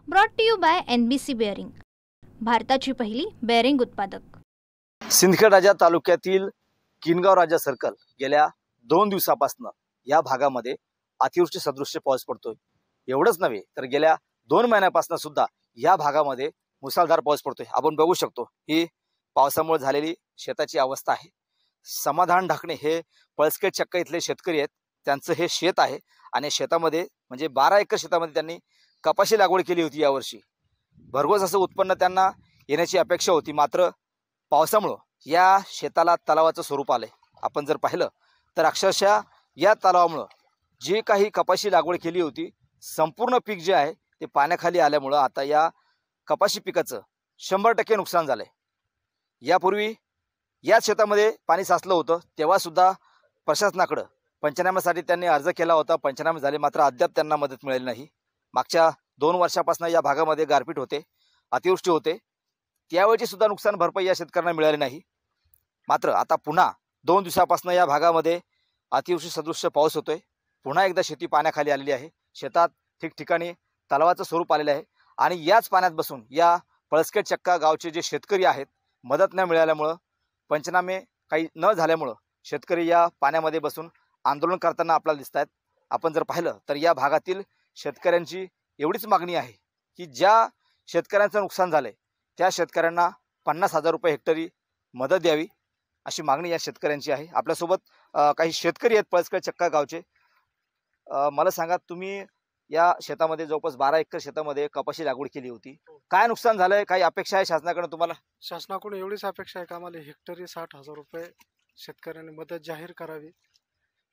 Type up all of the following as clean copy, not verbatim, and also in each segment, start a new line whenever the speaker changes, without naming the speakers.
Brought to you by NBC bearing, भारताची पहिली bearing उत्पादक।
सिंदखेड राजा तालुक्यातील किनगाव राजा सर्कल गेल्या 2 दिवसापासून या भागामध्ये अतिवृष्टी सदृश्य पाऊस पडतोय। एवढंच नव्हे तर गेल्या 2 महिन्यापासून सुद्धा या भागामध्ये मुसळधार पाऊस पडतोय। आपण बघू शकतो ही पावसामुळे झालेली शेताची अवस्था आहे। समाधान ढाकणे हे पळसखेड चक्का इथले शेतकरी आहेत, त्यांचं हे शेत आहे आणि शेतामध्ये म्हणजे 12 एकर शेतामध्ये त्यांनी कपाशी लागवड केली होती। यावर्षी भरघोस असं उत्पन्न त्यांना येण्याची अपेक्षा होती, मात्र पावसामुळे या शेताला तलावाचं स्वरूप आलंय। आपण जर पाहिलं तर अक्षरशः या तलावामुळे जे काही कपाशी लागवड केली होती संपूर्ण पीक जे आहे ते पाण्याखाली आल्यामुळे आता या कपाशी पिकाचं 100% नुकसान झालंय। यापूर्वी या शेतामध्ये पाणी साचलं होतं तेव्हा सुद्धा प्रशासनाकडे पंचनाम्यासाठी त्यांनी अर्ज केला होता, पंचनामे झाले, मात्र अद्याप त्यांना मदत मिळाली नाही। मागच्या 2 वर्षापासून या भागामध्ये गारपीट होते, अतिवृष्टी होते, त्यावेळची सुद्धा नुकसान भरपाई या शेतकऱ्यांना मिळाली नाही। मात्र आता पुन्हा 2 दिवसापासून या भागामध्ये अतिवृष्टी सदृश्य पाऊस होतोय, पुन्हा एकदा शेती पाण्याखाली आलेली आहे। शेतात ठिकठिकाणी तलावाचं स्वरूप आलेलं आहे आणि याच पाण्यात बसून या पळसखेड चक्का गावचे जे शेतकरी आहेत, मदत न मिळाल्यामुळं, पंचनामे काही न झाल्यामुळं शेतकरी या पाण्यामध्ये बसून आंदोलन करताना आपल्याला दिसत आहेत। आपण जर पाहिलं तर या भागातील शेतकऱ्यांची एवढीच मागणी आहे की ज्या शेतकऱ्यांचं नुकसान झालंय त्या शेतकऱ्यांना 50,000 रुपये हेक्टरी मदत द्यावी, अशी मागणी या शेतकऱ्यांची आहे। आपल्यासोबत काही शेतकरी आहेत पळसखेड चक्का गावचे। मला सांगा, तुम्ही या शेतामध्ये जवळपास 12 एकर शेतामध्ये कपाशी लागवड केली होती, काय नुकसान झालंय, काही अपेक्षा आहे शासनाकडे तुम्हाला?
शासनाकडून एवढीच अपेक्षा आहे की आम्हाला हेक्टरी 60,000 रुपये शेतकऱ्यांनी मदत जाहीर करावी।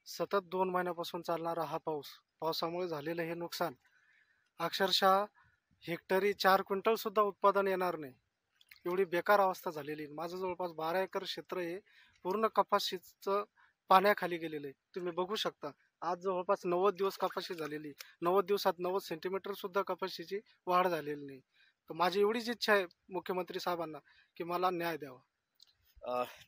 सतत 2 महिन्यापासून चालणारा हा पावसामुळे झालेलं हे नुकसान, अक्षरशः हेक्टरी 4 क्विंटल सुद्धा उत्पादन येणार नाही, एवढी बेकार अवस्था झालेली। माझं जवळपास 12 एकर क्षेत्र हे पूर्ण कपाशीचं पाण्याखाली गेलेलं आहे। तुम्ही बघू शकता, आज जवळपास 90 दिवस कपाशी झालेली, 90 दिवसात 90 सेंटीमीटर सुद्धा कपाशीची वाढ झालेली नाही। तर माझी एवढीच इच्छा आहे मुख्यमंत्री साहेबांना की मला न्याय द्यावा।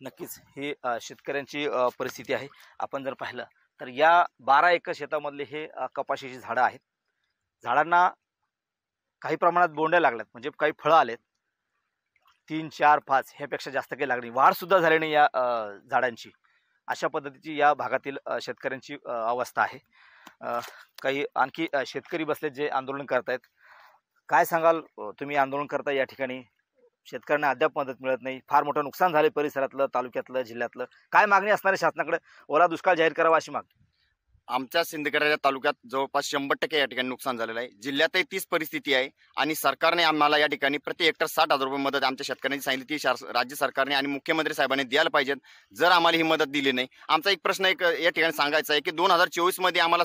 नक्कीच ही शेतकऱ्यांची परिस्थिती आहे। आपण जर पाहिलं तर या 12 एकर शेतामधले हे कपाशीची झाडं आहेत। झाडांना काही प्रमाणात बोंड्या लागल्यात, म्हणजे काही फळं आलेत, 3, 4, 5 ह्यापेक्षा जास्त काही लागली, वाढ सुद्धा झाली नाही या झाडांची। अशा पद्धतीची या भागातील शेतकऱ्यांची अवस्था आहे। काही आणखी शेतकरी बसलेत जे आंदोलन करतायत। काय सांगाल, तुम्ही आंदोलन करता या ठिकाणी, शेतकऱ्यांना अद्याप मदत मिळत नाही, फार मोठं नुकसान झाले परिसरातलं, तालुक्यातलं, जिल्ह्यातलं, काय मागणी असणार आहे शासनाकडे? ओला दुष्काळ जाहीर करावा अशी मागणी।
आमच्या सिंदखेड तालुक्यात जवळपास 100% या ठिकाणी नुकसान झालेलं आहे। जिल्ह्यातही तीच परिस्थिती आहे आणि सरकारने आम्हाला या ठिकाणी प्रति हेक्टर 60,000 रुपये मदत आमच्या शेतकऱ्यांनी सांगितली ती राज्य सरकारने आणि मुख्यमंत्री साहेबांनी द्यायला पाहिजेत। जर आम्हाला ही मदत दिली नाही, आमचा एक प्रश्न या ठिकाणी सांगायचा आहे की 2024 मध्ये आम्हाला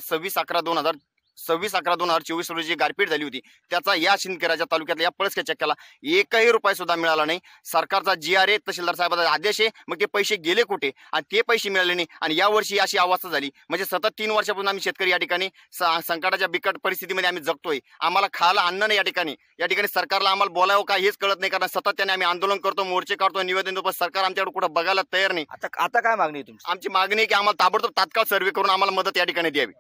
26/11/2024 रोजी गारपीट झाली होती, त्याचा या सिंदखेड तालुक्यातल्या या पळसखेड चक्क्याला 1ही रुपया सुद्धा मिळाला नाही। सरकारचा GRA तहसीलदार साहेबांचा आदेश आहे, मग ते पैसे गेले कुठे? आणि ते पैसे मिळाले नाही आणि यावर्षी अशी अवस्था झाली, म्हणजे सतत 3 वर्षापासून आम्ही शेतकरी या ठिकाणी संकटाच्या बिकट परिस्थितीमध्ये आम्ही जगतोय। आम्हाला खायला अन्न नाही। या ठिकाणी सरकारला आम्हाला बोलावं का हेच कळत नाही, कारण सतत त्याने आम्ही आंदोलन करतो, मोर्चे काढतो, निवेदन देतो, पण सरकार आमच्याकडे कुठं बघायला तयार नाही।
आता काय मागणी आहे तुमची?
आमची मागणी आहे की आम्हाला ताबडतोब तात्काळ सर्व्हे करून आम्हाला मदत या ठिकाणी द्यावी।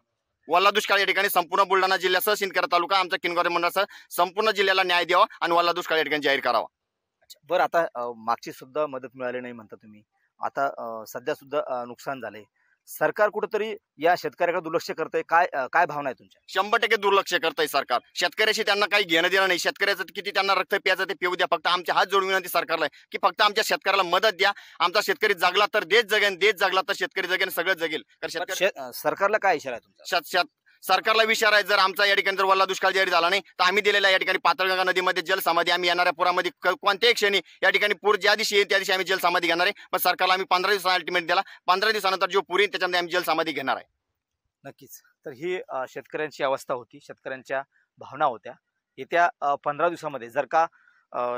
वल्ला दुष्काळ या ठिकाणी संपूर्ण बुलढाणा जिल्ह्यासह सिंदखेड तालुका, आमच्या किनगाव मंडळासह संपूर्ण जिल्ह्याला न्याय द्यावा आणि वल्ला दुष्काळ या ठिकाणी जाहीर करावा।
बरं, आता मागची सुद्धा मदत मिळाली नाही म्हणता तुम्ही, आता सध्या सुद्धा नुकसान झाले, सरकार कुठेतरी या शेतकऱ्याकडे दुर्लक्ष करतंय, काय भावना आहे तुमच्या?
100% दुर्लक्ष करतंय सरकार। शेतकऱ्याशी त्यांना काही घेणं देणं नाही। शेतकऱ्याचं किती त्यांना रक्त प्यायचं ते पिऊ द्या, फक्त आमच्या हात जोडून विनंती सरकारला आहे की फक्त आमच्या शेतकऱ्याला मदत द्या। आमचा शेतकरी जगला तर देश जगेल, देश जगला तर शेतकरी जगेल, सगळं जगेल।
सरकारला काय इशारा आहे तुमचा?
सरकारला विचार आहे, जर आमचा या ठिकाणी जर वल्ला दुष्काळ जाहीर झाला नाही तर आम्ही दिलेल्या या ठिकाणी पाताळगंगा नदीमध्ये जलसमाधी, आम्ही येणाऱ्या पुरामध्ये कोणत्याही क्षणी या ठिकाणी पूर ज्या दिवशी येईल त्या दिवशी आम्ही जलसमाधी घेणार आहे। पण सरकारला आम्ही 15 दिवसांचा अल्टिमेट दिला, 15 दिवसानंतर जो पूर येईल त्याच्यामध्ये आम्ही जलसमाधी घेणार आहे।
नक्कीच, तर ही शेतकऱ्यांची अवस्था होती, शेतकऱ्यांच्या भावना होत्या। येत्या 15 दिवसामध्ये जर का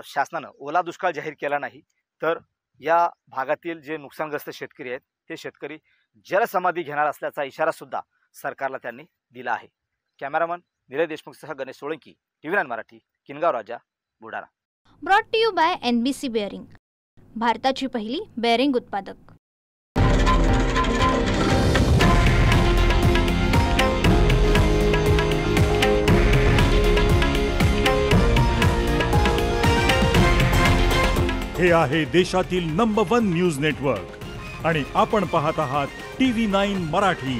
शासनानं ओला दुष्काळ जाहीर केला नाही तर या भागातील जे नुकसानग्रस्त शेतकरी आहेत ते शेतकरी जलसमाधी घेणार असल्याचा इशारा सुद्धा सरकारला त्यांनी दिला आहे। कॅमेरामन निलेश देशमुखसह Ganesh Solanki, TV9 Marathi, Kingaon Raja, Buldhana.
Brought to you by NBC bearing, भारताची पहिली बेअरिंग उत्पादक।
हे आहे देशातील नंबर 1 न्यूज नेटवर्क आणि आपण पाहत आहात TV9 मराठी,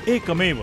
एकमेव.